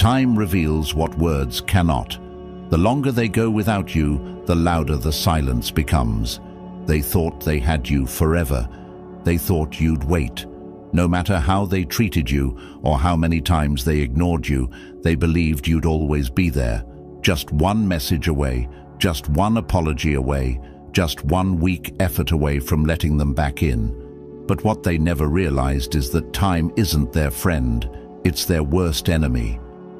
Time reveals what words cannot. The longer they go without you, the louder the silence becomes. They thought they had you forever. They thought you'd wait. No matter how they treated you or how many times they ignored you, they believed you'd always be there. Just one message away, just one apology away, just one weak effort away from letting them back in. But what they never realized is that time isn't their friend, it's their worst enemy.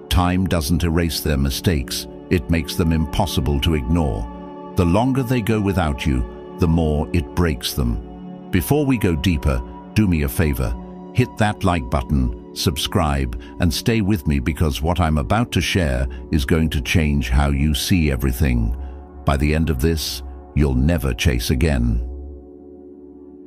Time doesn't erase their mistakes, it makes them impossible to ignore. The longer they go without you, the more it breaks them. Before we go deeper, do me a favor. Hit that like button, subscribe, and stay with me because what I'm about to share is going to change how you see everything. By the end of this, you'll never chase again.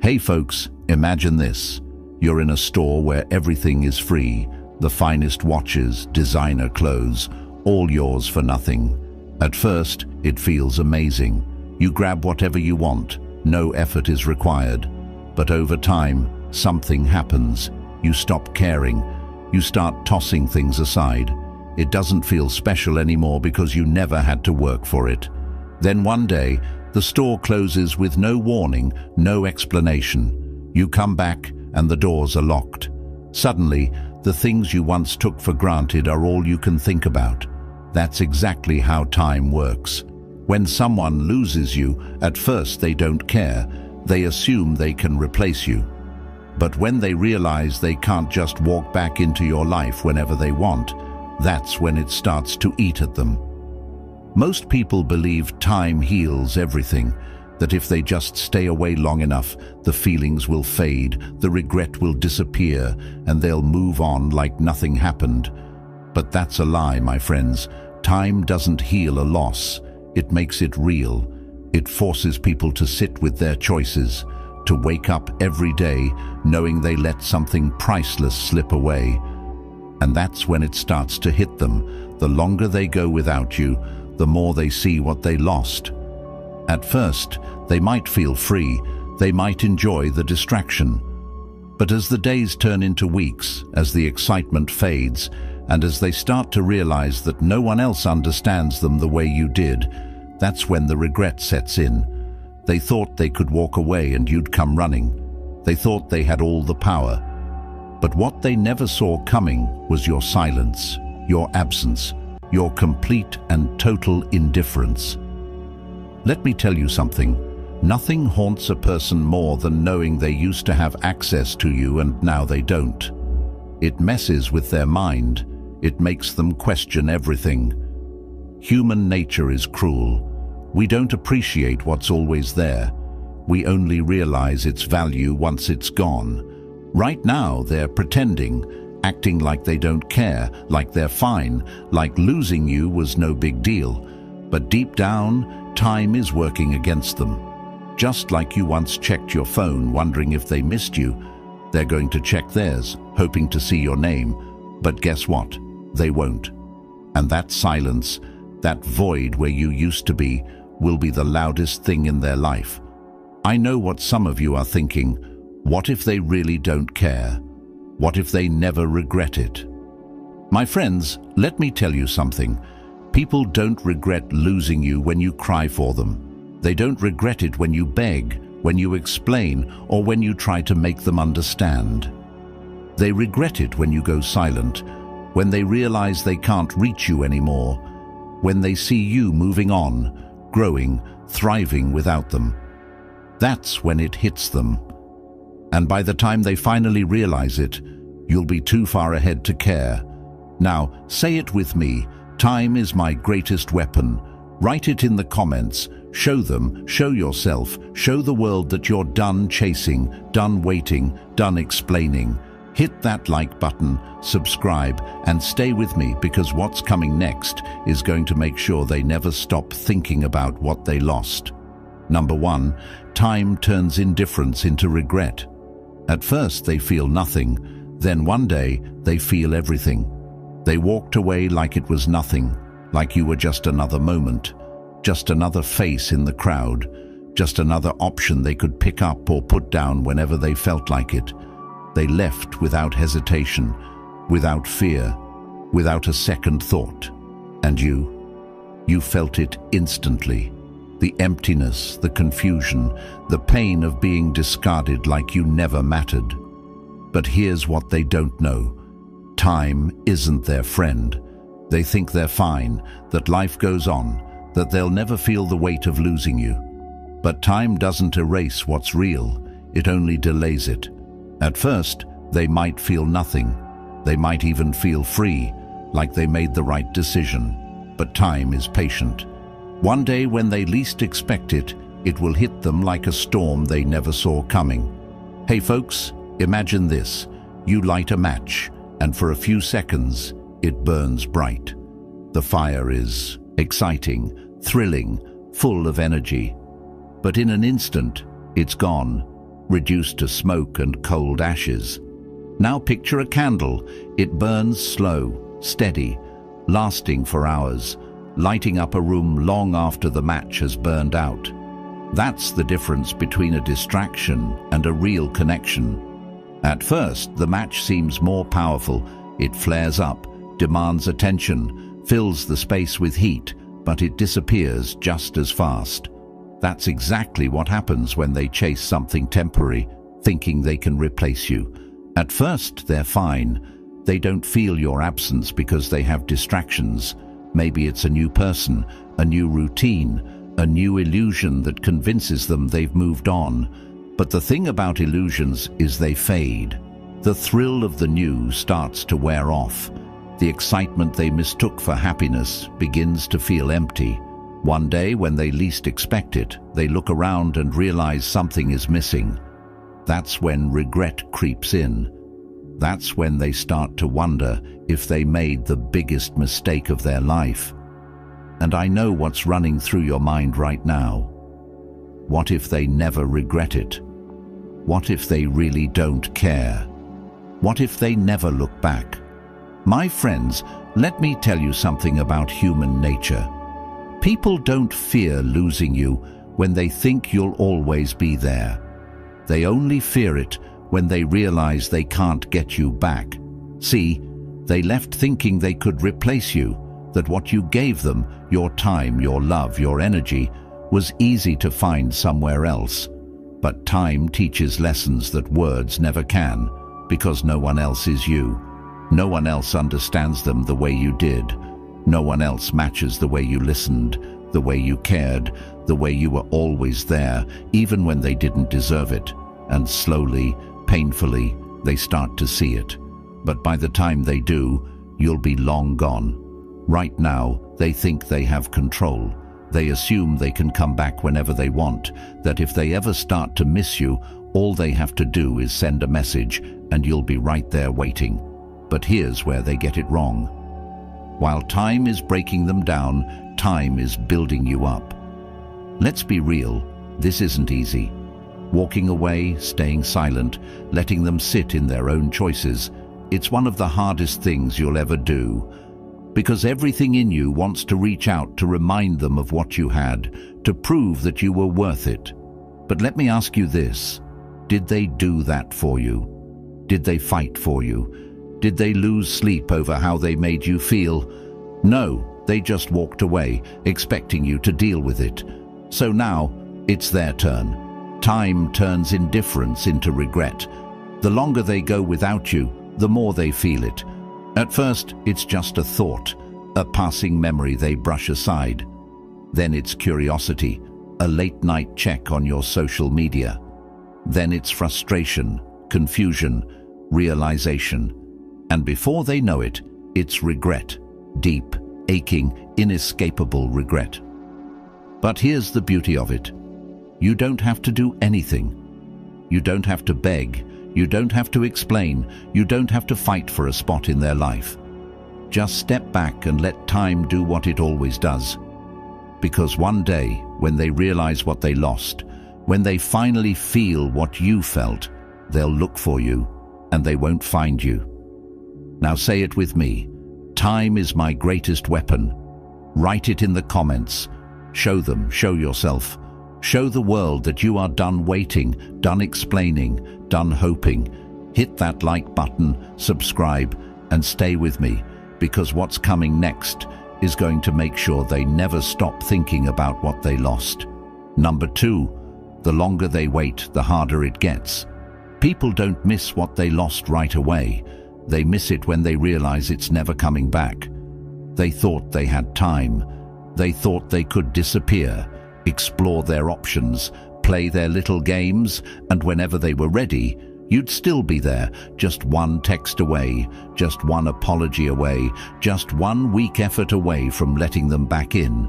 Hey folks, imagine this. You're in a store where everything is free. The finest watches, designer clothes, all yours for nothing. At first, it feels amazing. You grab whatever you want. No effort is required. But over time, something happens. You stop caring. You start tossing things aside. It doesn't feel special anymore because you never had to work for it. Then one day, the store closes with no warning, no explanation. You come back and the doors are locked. Suddenly, the things you once took for granted are all you can think about. That's exactly how time works. When someone loses you, at first they don't care. They assume they can replace you. But when they realize they can't just walk back into your life whenever they want, that's when it starts to eat at them. Most people believe time heals everything, that if they just stay away long enough, the feelings will fade, the regret will disappear, and they'll move on like nothing happened. But that's a lie, my friends. Time doesn't heal a loss. It makes it real. It forces people to sit with their choices, to wake up every day knowing they let something priceless slip away. And that's when it starts to hit them. The longer they go without you, the more they see what they lost. At first, they might feel free, they might enjoy the distraction. But as the days turn into weeks, as the excitement fades, and as they start to realize that no one else understands them the way you did, that's when the regret sets in. They thought they could walk away and you'd come running. They thought they had all the power. But what they never saw coming was your silence, your absence, your complete and total indifference. Let me tell you something. Nothing haunts a person more than knowing they used to have access to you and now they don't. It messes with their mind. It makes them question everything. Human nature is cruel. We don't appreciate what's always there. We only realize its value once it's gone. Right now, they're pretending, acting like they don't care, like they're fine, like losing you was no big deal. But deep down, time is working against them. Just like you once checked your phone wondering if they missed you, they're going to check theirs, hoping to see your name. But guess what? They won't. And that silence, that void where you used to be, will be the loudest thing in their life. I know what some of you are thinking. What if they really don't care? What if they never regret it? My friends, let me tell you something. People don't regret losing you when you cry for them. They don't regret it when you beg, when you explain, or when you try to make them understand. They regret it when you go silent, when they realize they can't reach you anymore, when they see you moving on, growing, thriving without them. That's when it hits them. And by the time they finally realize it, you'll be too far ahead to care. Now, say it with me. Time is my greatest weapon. Write it in the comments. Show them, show yourself, show the world that you're done chasing, done waiting, done explaining. Hit that like button, subscribe, and stay with me because what's coming next is going to make sure they never stop thinking about what they lost. Number 1, time turns indifference into regret. At first they feel nothing, then one day they feel everything. They walked away like it was nothing, like you were just another moment, just another face in the crowd, just another option they could pick up or put down whenever they felt like it. They left without hesitation, without fear, without a second thought. And you felt it instantly. The emptiness, the confusion, the pain of being discarded like you never mattered. But here's what they don't know. Time isn't their friend. They think they're fine, that life goes on, that they'll never feel the weight of losing you. But time doesn't erase what's real, it only delays it. At first, they might feel nothing. They might even feel free, like they made the right decision. But time is patient. One day when they least expect it, it will hit them like a storm they never saw coming. Hey folks, imagine this. You light a match, and for a few seconds, it burns bright. The fire is exciting, thrilling, full of energy. But in an instant, it's gone, reduced to smoke and cold ashes. Now picture a candle. It burns slow, steady, lasting for hours, lighting up a room long after the match has burned out. That's the difference between a distraction and a real connection. At first, the match seems more powerful. It flares up, demands attention, fills the space with heat, but it disappears just as fast. That's exactly what happens when they chase something temporary, thinking they can replace you. At first, they're fine. They don't feel your absence because they have distractions. Maybe it's a new person, a new routine, a new illusion that convinces them they've moved on. But the thing about illusions is they fade. The thrill of the new starts to wear off. The excitement they mistook for happiness begins to feel empty. One day, when they least expect it, they look around and realize something is missing. That's when regret creeps in. That's when they start to wonder if they made the biggest mistake of their life. And I know what's running through your mind right now. What if they never regret it? What if they really don't care? What if they never look back? My friends, let me tell you something about human nature. People don't fear losing you when they think you'll always be there. They only fear it when they realize they can't get you back. See, they left thinking they could replace you, that what you gave them, your time, your love, your energy, was easy to find somewhere else. But time teaches lessons that words never can, because no one else is you. No one else understands them the way you did. No one else matches the way you listened, the way you cared, the way you were always there, even when they didn't deserve it. And slowly, painfully, they start to see it. But by the time they do, you'll be long gone. Right now, they think they have control. They assume they can come back whenever they want, that if they ever start to miss you, all they have to do is send a message and you'll be right there waiting. But here's where they get it wrong. While time is breaking them down, time is building you up. Let's be real, this isn't easy. Walking away, staying silent, letting them sit in their own choices, it's one of the hardest things you'll ever do. Because everything in you wants to reach out to remind them of what you had, to prove that you were worth it. But let me ask you this, did they do that for you? Did they fight for you? Did they lose sleep over how they made you feel? No, they just walked away, expecting you to deal with it. So now, it's their turn. Time turns indifference into regret. The longer they go without you, the more they feel it. At first, it's just a thought, a passing memory they brush aside. Then it's curiosity, a late-night check on your social media. Then it's frustration, confusion, realization. And before they know it, it's regret, deep, aching, inescapable regret. But here's the beauty of it. You don't have to do anything. You don't have to beg. You don't have to explain. You don't have to fight for a spot in their life. Just step back and let time do what it always does. Because one day, when they realize what they lost, when they finally feel what you felt, they'll look for you, and they won't find you. Now say it with me. Time is my greatest weapon. Write it in the comments. Show them, show yourself. Show the world that you are done waiting, done explaining, done hoping. Hit that like button, subscribe, and stay with me, because what's coming next is going to make sure they never stop thinking about what they lost. Number 2, the longer they wait, the harder it gets. People don't miss what they lost right away. They miss it when they realize it's never coming back. They thought they had time. They thought they could disappear, explore their options, play their little games, and whenever they were ready, you'd still be there, just one text away, just one apology away, just one weak effort away from letting them back in.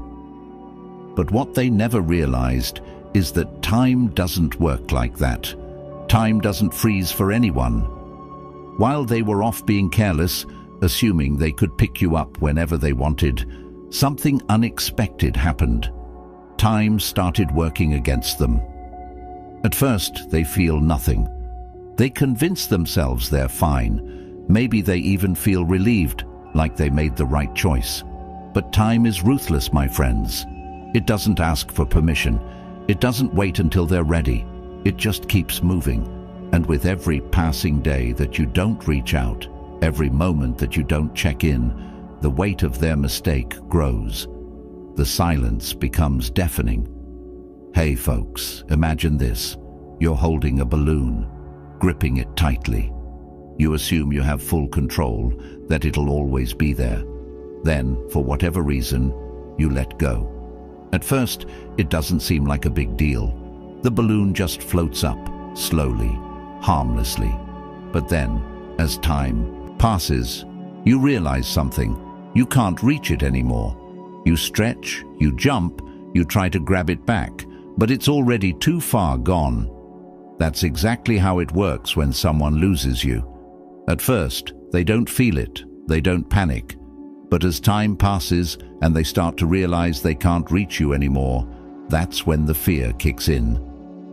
But what they never realized is that time doesn't work like that. Time doesn't freeze for anyone. While they were off being careless, assuming they could pick you up whenever they wanted, something unexpected happened. Time started working against them. At first, they feel nothing. They convince themselves they're fine. Maybe they even feel relieved, like they made the right choice. But time is ruthless, my friends. It doesn't ask for permission. It doesn't wait until they're ready. It just keeps moving. And with every passing day that you don't reach out, every moment that you don't check in, the weight of their mistake grows. The silence becomes deafening. Hey folks, imagine this. You're holding a balloon, gripping it tightly. You assume you have full control, that it'll always be there. Then, for whatever reason, you let go. At first, it doesn't seem like a big deal. The balloon just floats up, slowly, harmlessly. But then, as time passes, you realize something. You can't reach it anymore. You stretch, you jump, you try to grab it back, but it's already too far gone. That's exactly how it works when someone loses you. At first, they don't feel it, they don't panic. But as time passes and they start to realize they can't reach you anymore, that's when the fear kicks in.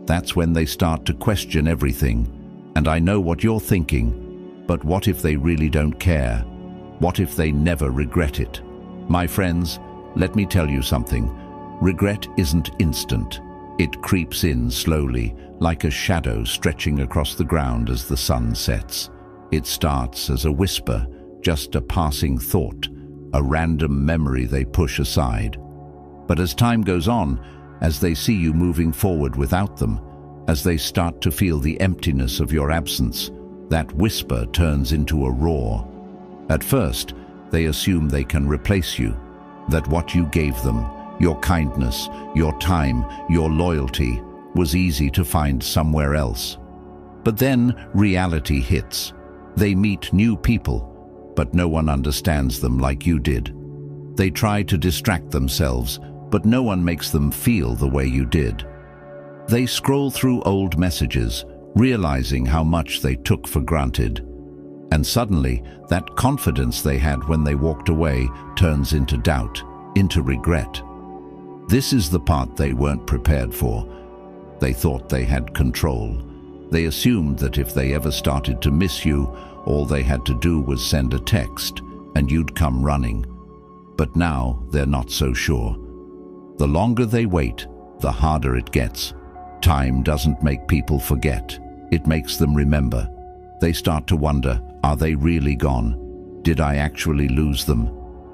That's when they start to question everything. And I know what you're thinking, but what if they really don't care? What if they never regret it? My friends, let me tell you something. Regret isn't instant. It creeps in slowly, like a shadow stretching across the ground as the sun sets. It starts as a whisper, just a passing thought, a random memory they push aside. But as time goes on, as they see you moving forward without them, as they start to feel the emptiness of your absence, that whisper turns into a roar. At first, they assume they can replace you, that what you gave them, your kindness, your time, your loyalty, was easy to find somewhere else. But then reality hits. They meet new people, but no one understands them like you did. They try to distract themselves, but no one makes them feel the way you did. They scroll through old messages, realizing how much they took for granted. And suddenly, that confidence they had when they walked away turns into doubt, into regret. This is the part they weren't prepared for. They thought they had control. They assumed that if they ever started to miss you, all they had to do was send a text, and you'd come running. But now they're not so sure. The longer they wait, the harder it gets. Time doesn't make people forget. It makes them remember. They start to wonder, are they really gone? Did I actually lose them?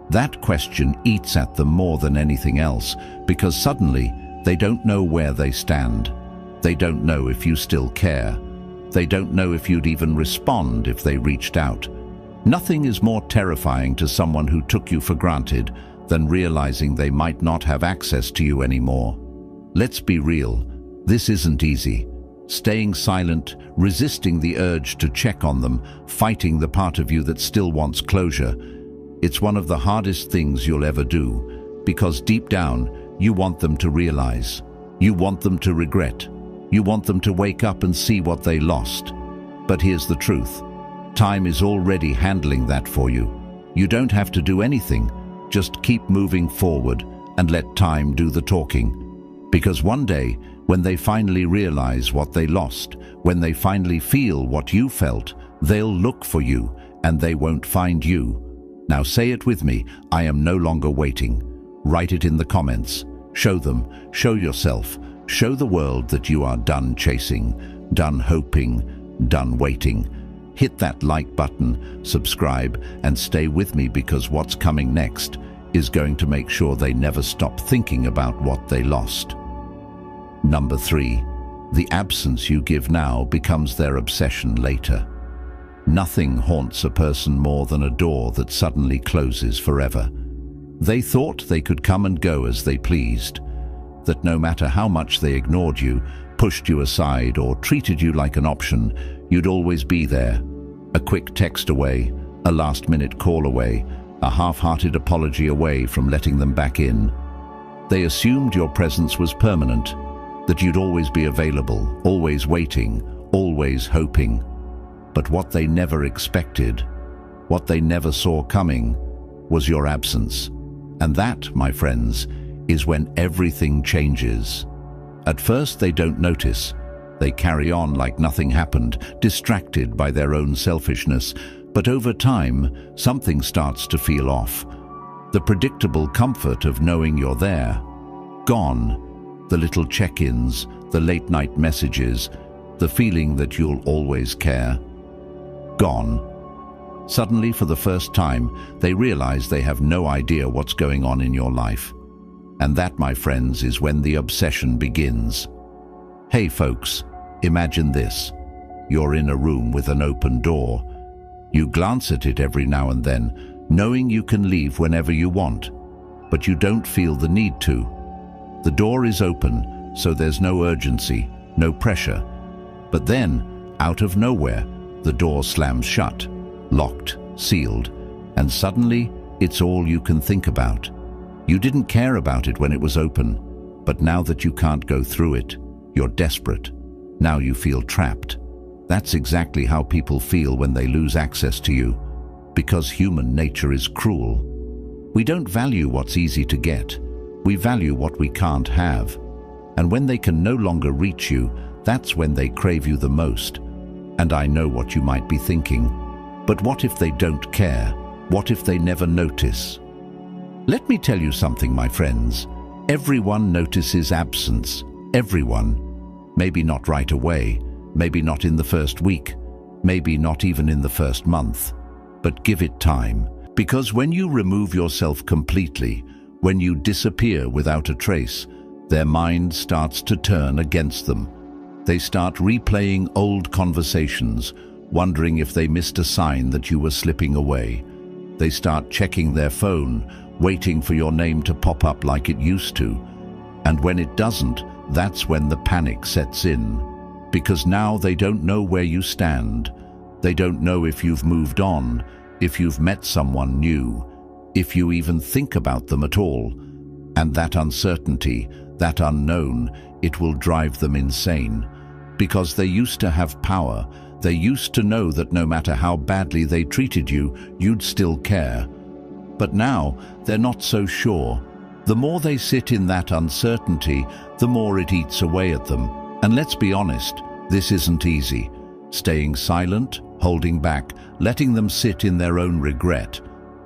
That question eats at them more than anything else, because suddenly they don't know where they stand. They don't know if you still care. They don't know if you'd even respond if they reached out. Nothing is more terrifying to someone who took you for granted than realizing they might not have access to you anymore. Let's be real, this isn't easy. Staying silent, resisting the urge to check on them, fighting the part of you that still wants closure. It's one of the hardest things you'll ever do, because deep down, you want them to realize. You want them to regret. You want them to wake up and see what they lost. But here's the truth. Time is already handling that for you. You don't have to do anything. Just keep moving forward and let time do the talking. Because one day, when they finally realize what they lost, when they finally feel what you felt, they'll look for you and they won't find you. Now say it with me, I am no longer waiting. Write it in the comments. Show them, show yourself, show the world that you are done chasing, done hoping, done waiting. Hit that like button, subscribe, and stay with me, because what's coming next is going to make sure they never stop thinking about what they lost. Number 3. The absence you give now becomes their obsession later. Nothing haunts a person more than a door that suddenly closes forever. They thought they could come and go as they pleased, that no matter how much they ignored you, pushed you aside, or treated you like an option, you'd always be there. A quick text away, a last-minute call away, a half-hearted apology away from letting them back in. They assumed your presence was permanent, that you'd always be available, always waiting, always hoping. But what they never expected, what they never saw coming, was your absence. And that, my friends, is when everything changes. At first they don't notice. They carry on like nothing happened, distracted by their own selfishness. But over time, something starts to feel off. The predictable comfort of knowing you're there, gone. The little check-ins, the late-night messages, the feeling that you'll always care, gone. Suddenly, for the first time, they realize they have no idea what's going on in your life. And that, my friends, is when the obsession begins. Hey folks, imagine this. You're in a room with an open door. You glance at it every now and then, knowing you can leave whenever you want, but you don't feel the need to. The door is open, so there's no urgency, no pressure. But then, out of nowhere, the door slams shut, locked, sealed, and suddenly it's all you can think about. You didn't care about it when it was open, but now that you can't go through it, you're desperate. Now you feel trapped. That's exactly how people feel when they lose access to you, because human nature is cruel. We don't value what's easy to get. We value what we can't have. And when they can no longer reach you, that's when they crave you the most. And I know what you might be thinking. But what if they don't care? What if they never notice? Let me tell you something, my friends. Everyone notices absence. Everyone. Maybe not right away. Maybe not in the first week. Maybe not even in the first month. But give it time. Because when you remove yourself completely, when you disappear without a trace, their mind starts to turn against them. They start replaying old conversations, wondering if they missed a sign that you were slipping away. They start checking their phone, waiting for your name to pop up like it used to. And when it doesn't, that's when the panic sets in. Because now they don't know where you stand. They don't know if you've moved on, if you've met someone new, if you even think about them at all. And that uncertainty, that unknown, it will drive them insane. Because they used to have power. They used to know that no matter how badly they treated you, you'd still care. But now, they're not so sure. The more they sit in that uncertainty, the more it eats away at them. And let's be honest, this isn't easy. Staying silent, holding back, letting them sit in their own regret.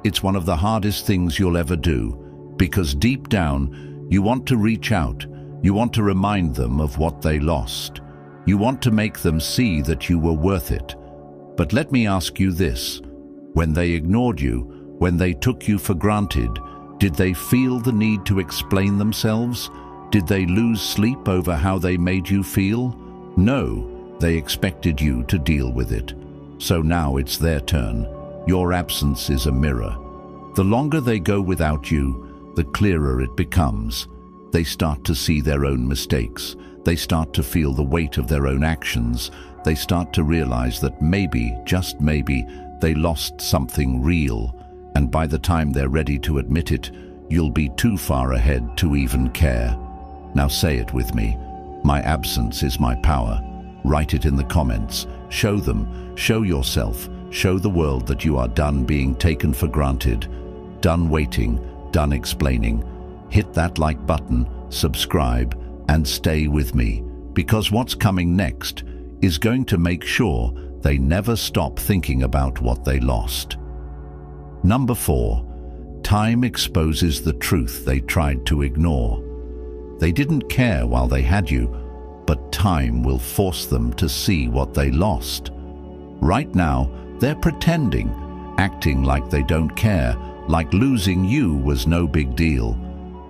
It's one of the hardest things you'll ever do, because deep down, you want to reach out. You want to remind them of what they lost. You want to make them see that you were worth it. But let me ask you this. When they ignored you, when they took you for granted, did they feel the need to explain themselves? Did they lose sleep over how they made you feel? No, they expected you to deal with it. So now it's their turn. Your absence is a mirror. The longer they go without you, the clearer it becomes. They start to see their own mistakes. They start to feel the weight of their own actions. They start to realize that maybe, just maybe, they lost something real. And by the time they're ready to admit it, you'll be too far ahead to even care. Now say it with me. My absence is my power. Write it in the comments. Show them, show yourself, show the world that you are done being taken for granted, done waiting, done explaining. Hit that like button, subscribe, and stay with me, because what's coming next is going to make sure they never stop thinking about what they lost. Number 4, time exposes the truth they tried to ignore. They didn't care while they had you, but time will force them to see what they lost. Right now, they're pretending, acting like they don't care, like losing you was no big deal.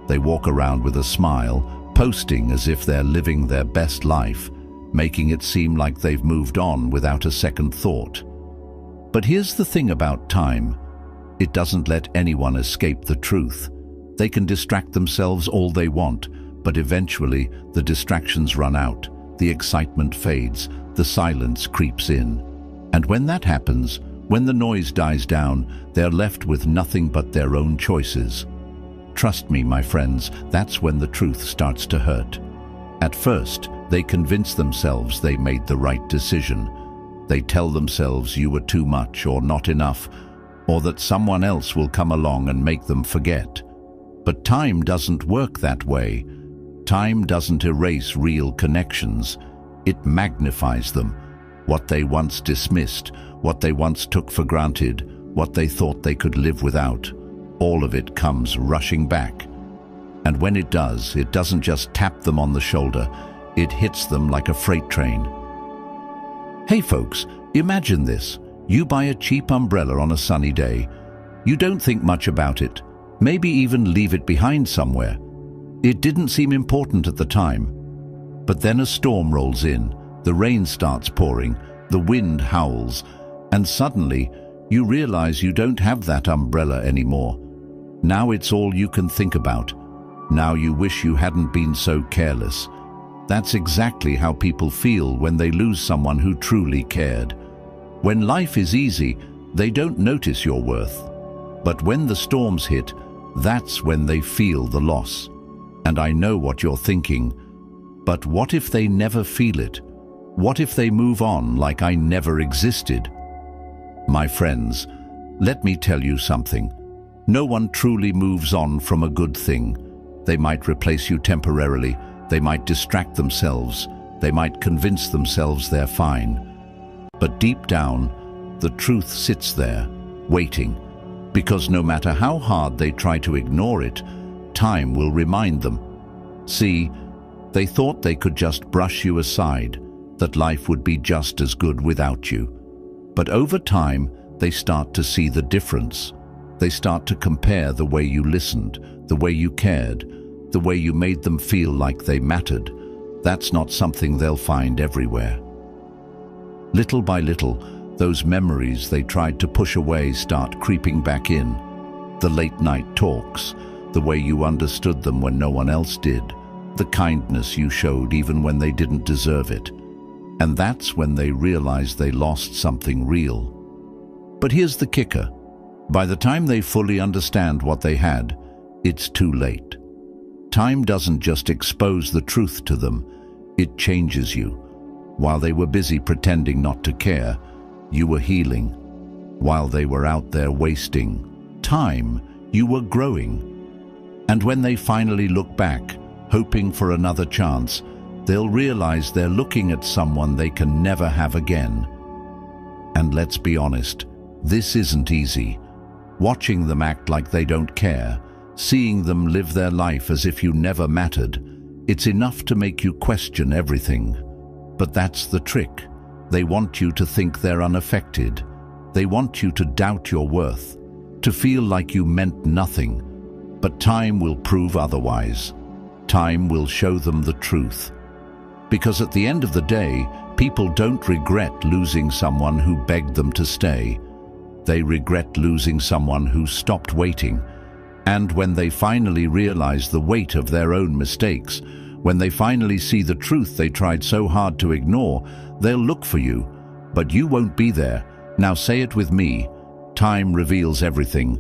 They walk around with a smile, posting as if they're living their best life, making it seem like they've moved on without a second thought. But here's the thing about time. It doesn't let anyone escape the truth. They can distract themselves all they want, but eventually the distractions run out, the excitement fades, the silence creeps in. And when that happens, when the noise dies down, they're left with nothing but their own choices. Trust me, my friends, that's when the truth starts to hurt. At first, they convince themselves they made the right decision. They tell themselves you were too much or not enough, or that someone else will come along and make them forget. But time doesn't work that way. Time doesn't erase real connections. It magnifies them. What they once dismissed, what they once took for granted, what they thought they could live without, all of it comes rushing back. And when it does, it doesn't just tap them on the shoulder, it hits them like a freight train. Hey folks, imagine this. You buy a cheap umbrella on a sunny day. You don't think much about it, maybe even leave it behind somewhere. It didn't seem important at the time. But then a storm rolls in, the rain starts pouring, the wind howls, and suddenly you realize you don't have that umbrella anymore. Now it's all you can think about. Now you wish you hadn't been so careless. That's exactly how people feel when they lose someone who truly cared. When life is easy, they don't notice your worth. But when the storms hit, that's when they feel the loss. And I know what you're thinking. But what if they never feel it? What if they move on like I never existed? My friends, let me tell you something. No one truly moves on from a good thing. They might replace you temporarily. They might distract themselves. They might convince themselves they're fine. But deep down, the truth sits there, waiting. Because no matter how hard they try to ignore it, time will remind them. See, they thought they could just brush you aside, that life would be just as good without you. But over time, they start to see the difference. They start to compare the way you listened, the way you cared, the way you made them feel like they mattered. That's not something they'll find everywhere. Little by little, those memories they tried to push away start creeping back in. The late-night talks, the way you understood them when no one else did, the kindness you showed even when they didn't deserve it. And that's when they realized they lost something real. But here's the kicker. By the time they fully understand what they had, it's too late. Time doesn't just expose the truth to them, it changes you. While they were busy pretending not to care, you were healing. While they were out there wasting time, you were growing. And when they finally look back, hoping for another chance, they'll realize they're looking at someone they can never have again. And let's be honest, this isn't easy. Watching them act like they don't care, seeing them live their life as if you never mattered, it's enough to make you question everything. But that's the trick. They want you to think they're unaffected. They want you to doubt your worth, to feel like you meant nothing. But time will prove otherwise. Time will show them the truth. Because at the end of the day, people don't regret losing someone who begged them to stay. They regret losing someone who stopped waiting. And when they finally realize the weight of their own mistakes, when they finally see the truth they tried so hard to ignore, they'll look for you. But you won't be there. Now say it with me. Time reveals everything.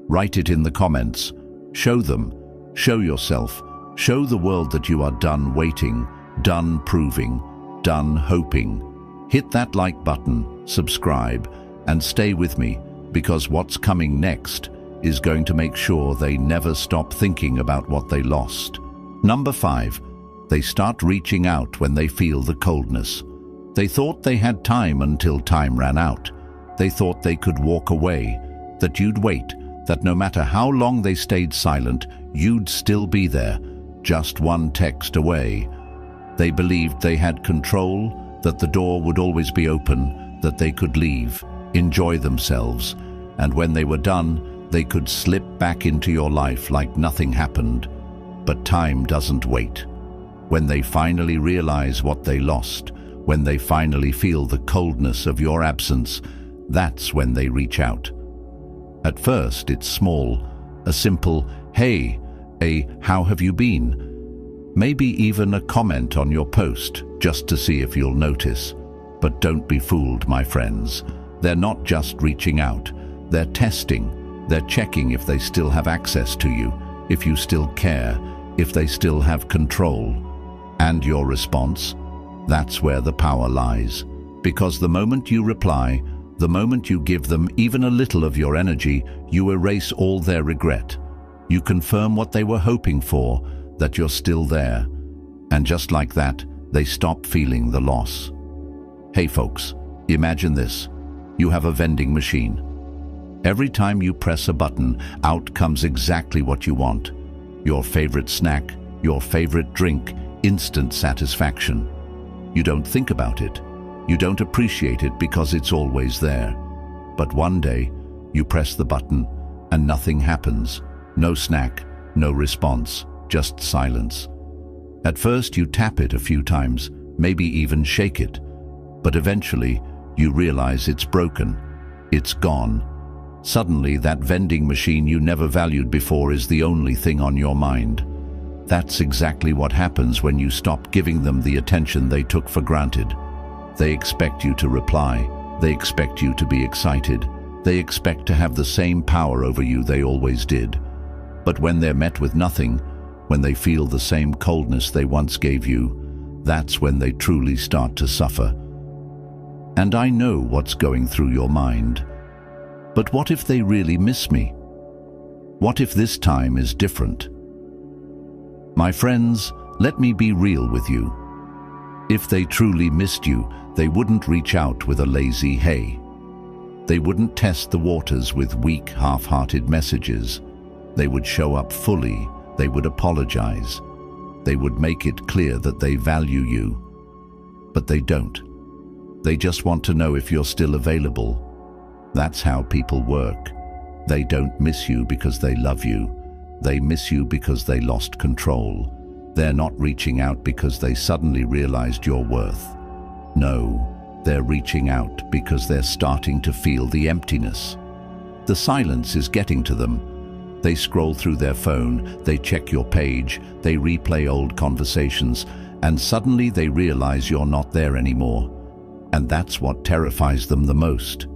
Write it in the comments. Show them. Show yourself. Show the world that you are done waiting, done proving, done hoping. Hit that like button, subscribe, and stay with me, because what's coming next is going to make sure they never stop thinking about what they lost. Number 5. They start reaching out when they feel the coldness. They thought they had time until time ran out. They thought they could walk away, that you'd wait, that no matter how long they stayed silent, you'd still be there, just one text away. They believed they had control, that the door would always be open, that they could leave, enjoy themselves, and when they were done, they could slip back into your life like nothing happened. But time doesn't wait. When they finally realize what they lost, when they finally feel the coldness of your absence, that's when they reach out. At first, it's small, a simple, "Hey," a "How have you been?" Maybe even a comment on your post, just to see if you'll notice. But don't be fooled, my friends. They're not just reaching out. They're testing. They're checking if they still have access to you, if you still care, if they still have control. And your response? That's where the power lies. Because the moment you reply, the moment you give them even a little of your energy, you erase all their regret. You confirm what they were hoping for, that you're still there. And just like that, they stop feeling the loss. Hey folks, imagine this. You have a vending machine. Every time you press a button, out comes exactly what you want. Your favorite snack, your favorite drink, instant satisfaction. You don't think about it. You don't appreciate it because it's always there. But one day, you press the button and nothing happens. No snack, no response, just silence. At first you tap it a few times, maybe even shake it. But eventually, you realize it's broken. It's gone. Suddenly, that vending machine you never valued before is the only thing on your mind. That's exactly what happens when you stop giving them the attention they took for granted. They expect you to reply. They expect you to be excited. They expect to have the same power over you they always did. But when they're met with nothing, when they feel the same coldness they once gave you, that's when they truly start to suffer. And I know what's going through your mind. But what if they really miss me? What if this time is different? My friends, let me be real with you. If they truly missed you, they wouldn't reach out with a lazy "hey." They wouldn't test the waters with weak, half-hearted messages. They would show up fully. They would apologize. They would make it clear that they value you. But they don't. They just want to know if you're still available. That's how people work. They don't miss you because they love you. They miss you because they lost control. They're not reaching out because they suddenly realized your worth. No, they're reaching out because they're starting to feel the emptiness. The silence is getting to them. They scroll through their phone, they check your page, they replay old conversations, and suddenly they realize you're not there anymore. And that's what terrifies them the most.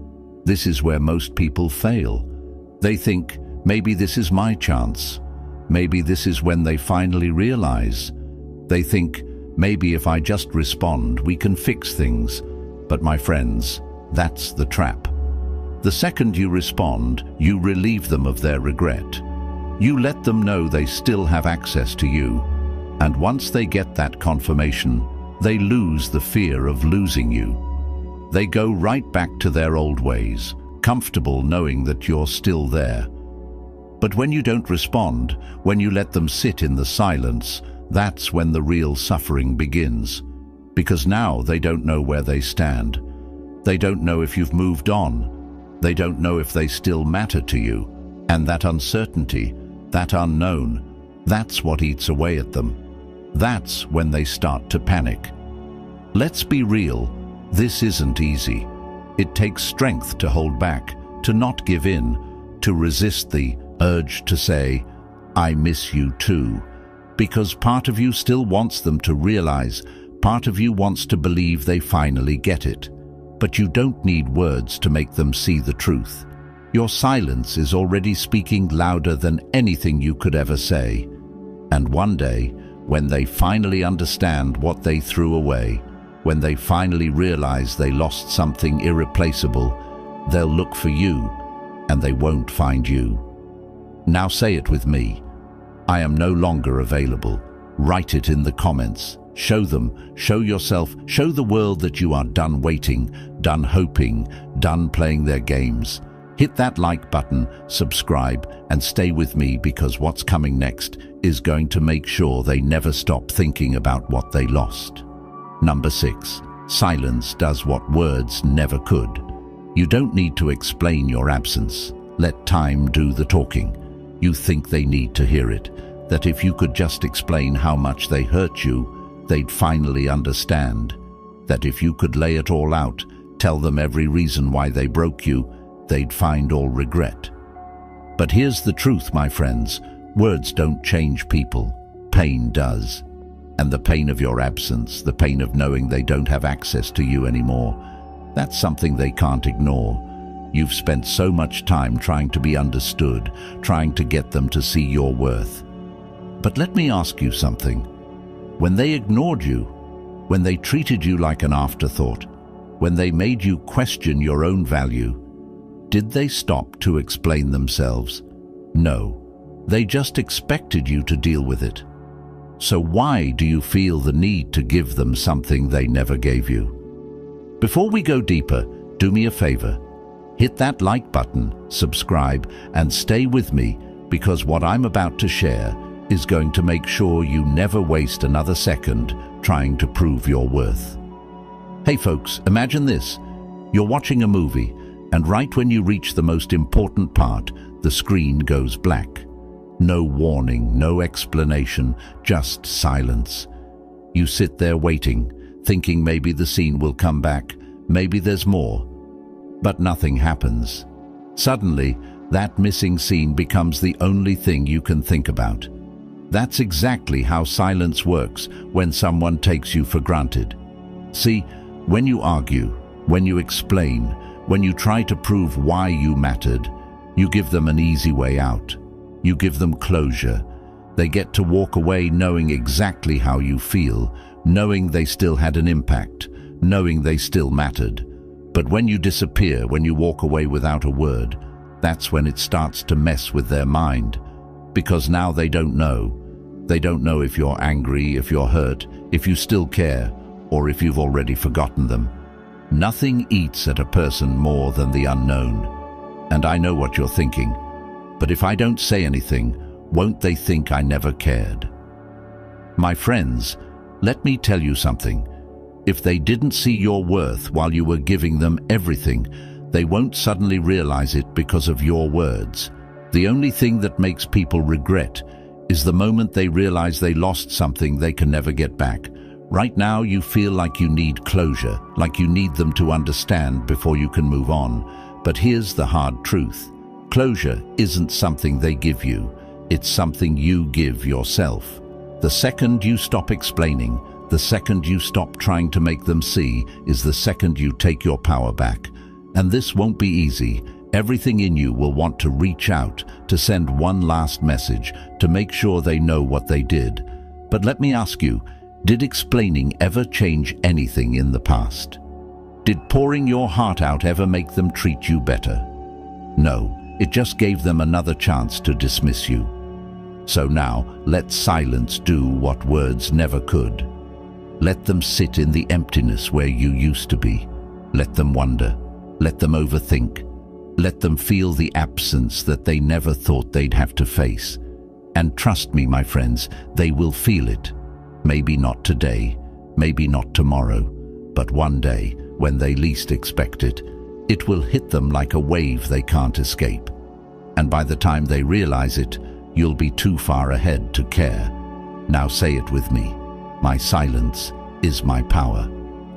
This is where most people fail. They think, maybe this is my chance. Maybe this is when they finally realize. They think, maybe if I just respond, we can fix things. But my friends, that's the trap. The second you respond, you relieve them of their regret. You let them know they still have access to you. And once they get that confirmation, they lose the fear of losing you. They go right back to their old ways, comfortable knowing that you're still there. But when you don't respond, when you let them sit in the silence, that's when the real suffering begins. Because now they don't know where they stand. They don't know if you've moved on. They don't know if they still matter to you. And that uncertainty, that unknown, that's what eats away at them. That's when they start to panic. Let's be real, this isn't easy. It takes strength to hold back, to not give in, to resist the urge to say, "I miss you too." Because part of you still wants them to realize, part of you wants to believe they finally get it. But you don't need words to make them see the truth. Your silence is already speaking louder than anything you could ever say. And one day, when they finally understand what they threw away, when they finally realize they lost something irreplaceable, they'll look for you, and they won't find you. Now say it with me. I am no longer available. Write it in the comments. Show them, show yourself, show the world that you are done waiting, done hoping, done playing their games. Hit that like button, subscribe, and stay with me because what's coming next is going to make sure they never stop thinking about what they lost. Number 6. Silence does what words never could. You don't need to explain your absence. Let time do the talking. You think they need to hear it, that if you could just explain how much they hurt you, they'd finally understand. That if you could lay it all out, tell them every reason why they broke you, they'd find all regret. But here's the truth, my friends. Words don't change people. Pain does. And the pain of your absence, the pain of knowing they don't have access to you anymore, that's something they can't ignore. You've spent so much time trying to be understood, trying to get them to see your worth. But let me ask you something. When they ignored you, when they treated you like an afterthought, when they made you question your own value, did they stop to explain themselves? No. They just expected you to deal with it. So why do you feel the need to give them something they never gave you? Before we go deeper, do me a favor. Hit that like button, subscribe, and stay with me, because what I'm about to share is going to make sure you never waste another second trying to prove your worth. Hey folks, imagine this. You're watching a movie, and right when you reach the most important part, the screen goes black. No warning, no explanation, just silence. You sit there waiting, thinking maybe the scene will come back, maybe there's more. But nothing happens. Suddenly, that missing scene becomes the only thing you can think about. That's exactly how silence works when someone takes you for granted. See, when you argue, when you explain, when you try to prove why you mattered, you give them an easy way out. You give them closure. They get to walk away knowing exactly how you feel, knowing they still had an impact, knowing they still mattered. But when you disappear, when you walk away without a word, that's when it starts to mess with their mind. Because now they don't know. They don't know if you're angry, if you're hurt, if you still care, or if you've already forgotten them. Nothing eats at a person more than the unknown. And I know what you're thinking. But if I don't say anything, won't they think I never cared? My friends, let me tell you something. If they didn't see your worth while you were giving them everything, they won't suddenly realize it because of your words. The only thing that makes people regret is the moment they realize they lost something they can never get back. Right now you feel like you need closure, like you need them to understand before you can move on. But here's the hard truth. Closure isn't something they give you. It's something you give yourself. The second you stop explaining, the second you stop trying to make them see, is the second you take your power back. And this won't be easy. Everything in you will want to reach out, to send one last message, to make sure they know what they did. But let me ask you, did explaining ever change anything in the past? Did pouring your heart out ever make them treat you better? No, it just gave them another chance to dismiss you. So now, let silence do what words never could. Let them sit in the emptiness where you used to be. Let them wonder. Let them overthink. Let them feel the absence that they never thought they'd have to face. And trust me, my friends, they will feel it. Maybe not today, maybe not tomorrow, but one day, when they least expect it, it will hit them like a wave they can't escape. And by the time they realize it, you'll be too far ahead to care. Now say it with me. My silence is my power.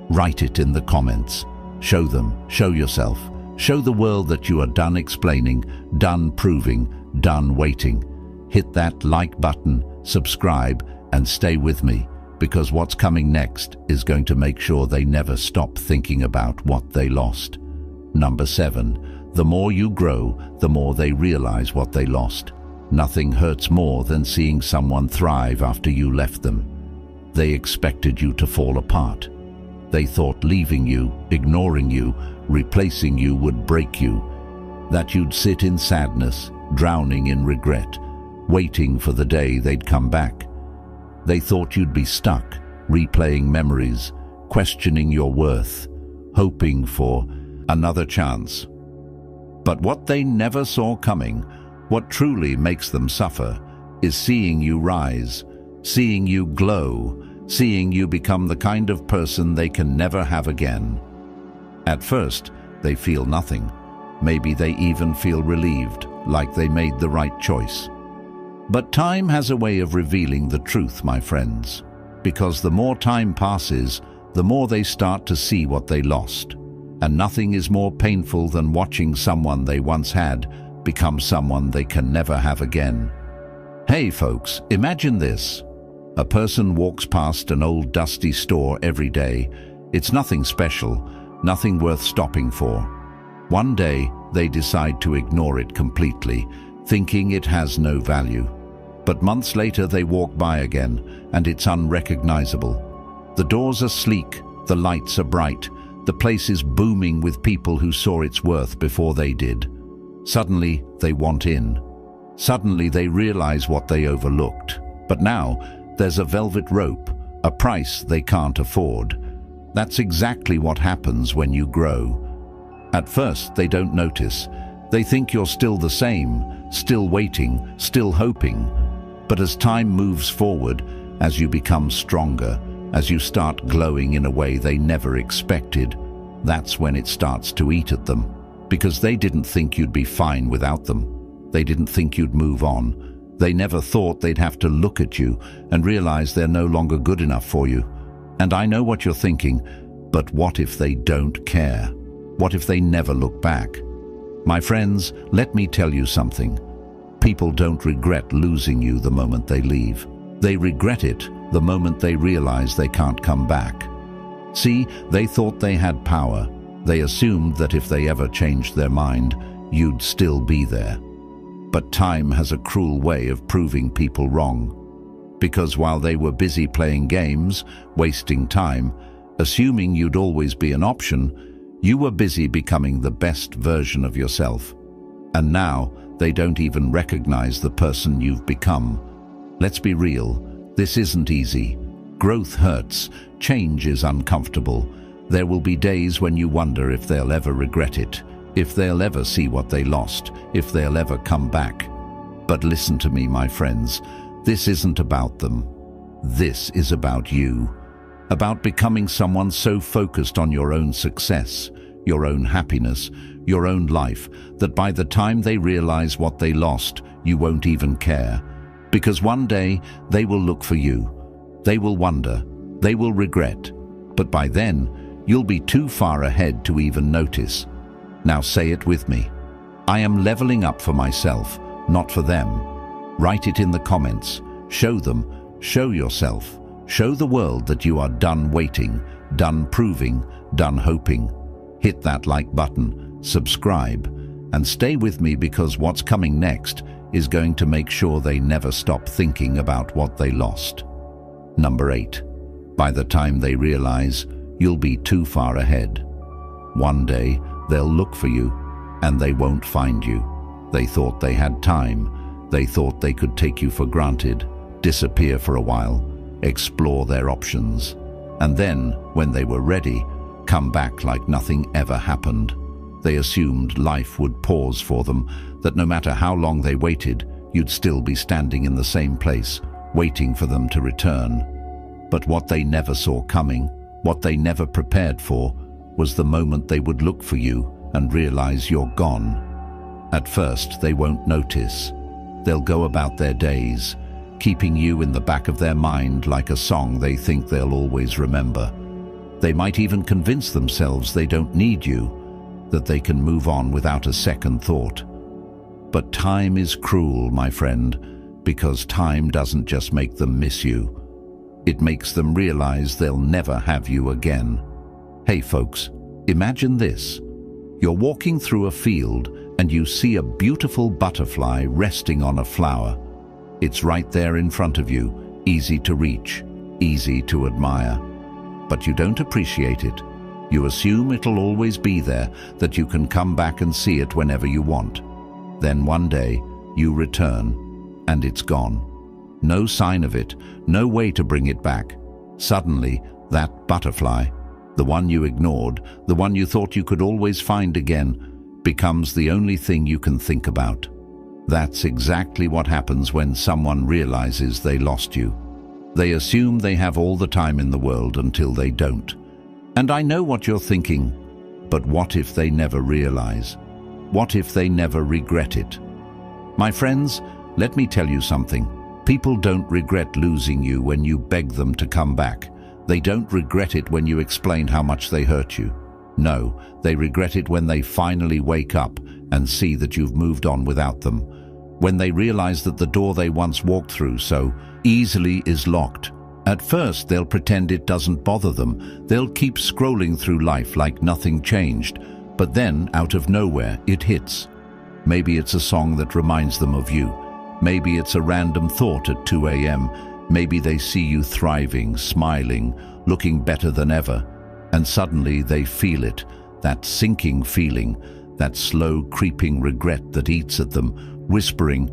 Write it in the comments. Show them, show yourself, show the world that you are done explaining, done proving, done waiting. Hit that like button, subscribe, and stay with me, because what's coming next is going to make sure they never stop thinking about what they lost. Number 7, the more you grow, the more they realize what they lost. Nothing hurts more than seeing someone thrive after you left them. They expected you to fall apart. They thought leaving you, ignoring you, replacing you would break you, that you'd sit in sadness, drowning in regret, waiting for the day they'd come back. They thought you'd be stuck, replaying memories, questioning your worth, hoping for another chance. But what they never saw coming, what truly makes them suffer, is seeing you rise, seeing you glow, seeing you become the kind of person they can never have again. At first, they feel nothing. Maybe they even feel relieved, like they made the right choice. But time has a way of revealing the truth, my friends, because the more time passes, the more they start to see what they lost. And nothing is more painful than watching someone they once had become someone they can never have again. Hey folks, imagine this. A person walks past an old dusty store every day. It's nothing special, nothing worth stopping for. One day, they decide to ignore it completely, thinking it has no value. But months later, they walk by again, and it's unrecognizable. The doors are sleek, the lights are bright, the place is booming with people who saw its worth before they did. Suddenly, they want in. Suddenly, they realize what they overlooked. But now, there's a velvet rope, a price they can't afford. That's exactly what happens when you grow. At first, they don't notice. They think you're still the same, still waiting, still hoping. But as time moves forward, as you become stronger, as you start glowing in a way they never expected, that's when it starts to eat at them. Because they didn't think you'd be fine without them. They didn't think you'd move on. They never thought they'd have to look at you and realize they're no longer good enough for you. And I know what you're thinking, but what if they don't care? What if they never look back? My friends, let me tell you something. People don't regret losing you the moment they leave. They regret it the moment they realize they can't come back. See, they thought they had power. They assumed that if they ever changed their mind, you'd still be there. But time has a cruel way of proving people wrong. Because while they were busy playing games, wasting time, assuming you'd always be an option, you were busy becoming the best version of yourself. And now, they don't even recognize the person you've become. Let's be real, this isn't easy. Growth hurts, change is uncomfortable. There will be days when you wonder if they'll ever regret it, if they'll ever see what they lost, if they'll ever come back. But listen to me, my friends, this isn't about them. This is about you. About becoming someone so focused on your own success, your own happiness, your own life, that by the time they realize what they lost, you won't even care. Because one day, they will look for you. They will wonder. They will regret. But by then, you'll be too far ahead to even notice. Now say it with me. I am leveling up for myself, not for them. Write it in the comments. Show them. Show yourself. Show the world that you are done waiting, done proving, done hoping. Hit that like button, subscribe, and stay with me because what's coming next is going to make sure they never stop thinking about what they lost. Number 8. By the time they realize, you'll be too far ahead. One day, they'll look for you, and they won't find you. They thought they had time. They thought they could take you for granted, disappear for a while, explore their options, and then, when they were ready, come back like nothing ever happened. They assumed life would pause for them, that no matter how long they waited, you'd still be standing in the same place, waiting for them to return. But what they never saw coming, what they never prepared for, was the moment they would look for you and realize you're gone. At first, they won't notice. They'll go about their days, keeping you in the back of their mind like a song they think they'll always remember. They might even convince themselves they don't need you, that they can move on without a second thought. But time is cruel, my friend, because time doesn't just make them miss you. It makes them realize they'll never have you again. Hey folks, imagine this. You're walking through a field and you see a beautiful butterfly resting on a flower. It's right there in front of you, easy to reach, easy to admire. But you don't appreciate it. You assume it'll always be there, that you can come back and see it whenever you want. Then one day, you return, and it's gone. No sign of it, no way to bring it back. Suddenly, that butterfly, the one you ignored, the one you thought you could always find again, becomes the only thing you can think about. That's exactly what happens when someone realizes they lost you. They assume they have all the time in the world until they don't. And I know what you're thinking, but what if they never realize? What if they never regret it? My friends, let me tell you something. People don't regret losing you when you beg them to come back. They don't regret it when you explain how much they hurt you. No, they regret it when they finally wake up and see that you've moved on without them. When they realize that the door they once walked through so easily is locked. At first, they'll pretend it doesn't bother them. They'll keep scrolling through life like nothing changed. But then, out of nowhere, it hits. Maybe it's a song that reminds them of you. Maybe it's a random thought at 2 a.m. Maybe they see you thriving, smiling, looking better than ever. And suddenly they feel it, that sinking feeling, that slow creeping regret that eats at them, whispering,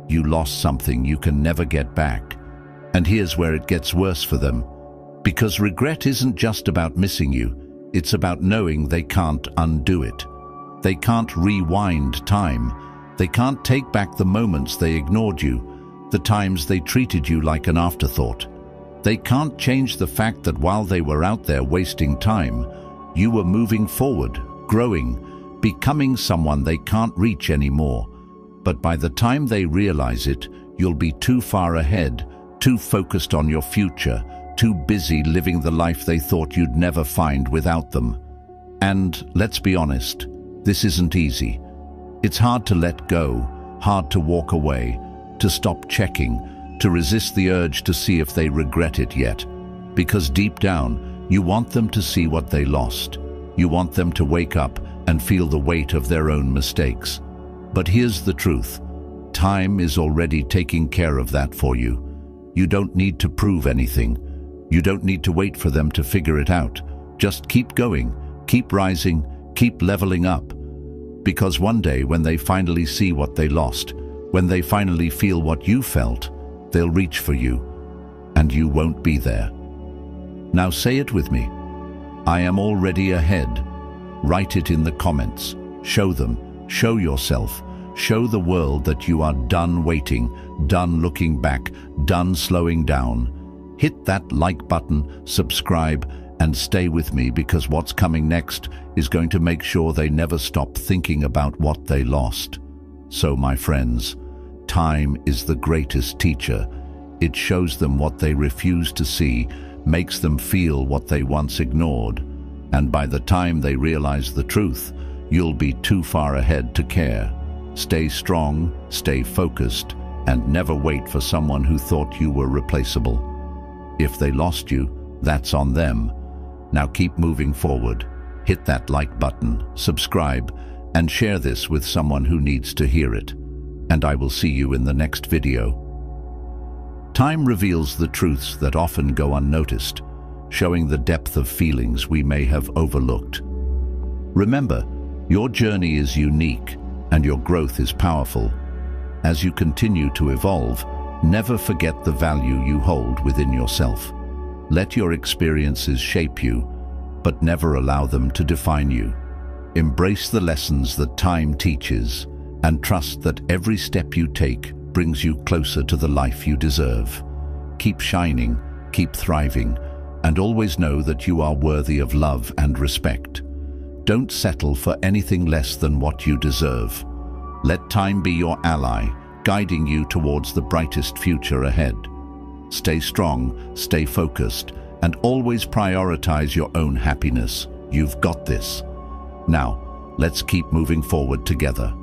"You lost something you can never get back." And here's where it gets worse for them. Because regret isn't just about missing you, it's about knowing they can't undo it. They can't rewind time. They can't take back the moments they ignored you, the times they treated you like an afterthought. They can't change the fact that while they were out there wasting time, you were moving forward, growing, becoming someone they can't reach anymore. But by the time they realize it, you'll be too far ahead, too focused on your future, too busy living the life they thought you'd never find without them. And let's be honest, this isn't easy. It's hard to let go, hard to walk away, to stop checking, to resist the urge to see if they regret it yet. Because deep down, you want them to see what they lost. You want them to wake up and feel the weight of their own mistakes. But here's the truth. Time is already taking care of that for you. You don't need to prove anything. You don't need to wait for them to figure it out. Just keep going, keep rising, keep leveling up. Because one day when they finally see what they lost, when they finally feel what you felt, they'll reach for you, and you won't be there. Now say it with me. I am already ahead. Write it in the comments. Show them, show yourself, show the world that you are done waiting, done looking back, done slowing down. Hit that like button, subscribe, and stay with me, because what's coming next is going to make sure they never stop thinking about what they lost. So my friends, time is the greatest teacher. It shows them what they refuse to see, makes them feel what they once ignored. And by the time they realize the truth, you'll be too far ahead to care. Stay strong, stay focused, and never wait for someone who thought you were replaceable. If they lost you, that's on them. Now keep moving forward. Hit that like button, subscribe, and share this with someone who needs to hear it. And I will see you in the next video. Time reveals the truths that often go unnoticed, showing the depth of feelings we may have overlooked. Remember, your journey is unique and your growth is powerful. As you continue to evolve, never forget the value you hold within yourself. Let your experiences shape you, but never allow them to define you. Embrace the lessons that time teaches, and trust that every step you take brings you closer to the life you deserve. Keep shining, keep thriving, and always know that you are worthy of love and respect. Don't settle for anything less than what you deserve. Let time be your ally, guiding you towards the brightest future ahead. Stay strong, stay focused, and always prioritize your own happiness. You've got this. Now, let's keep moving forward together.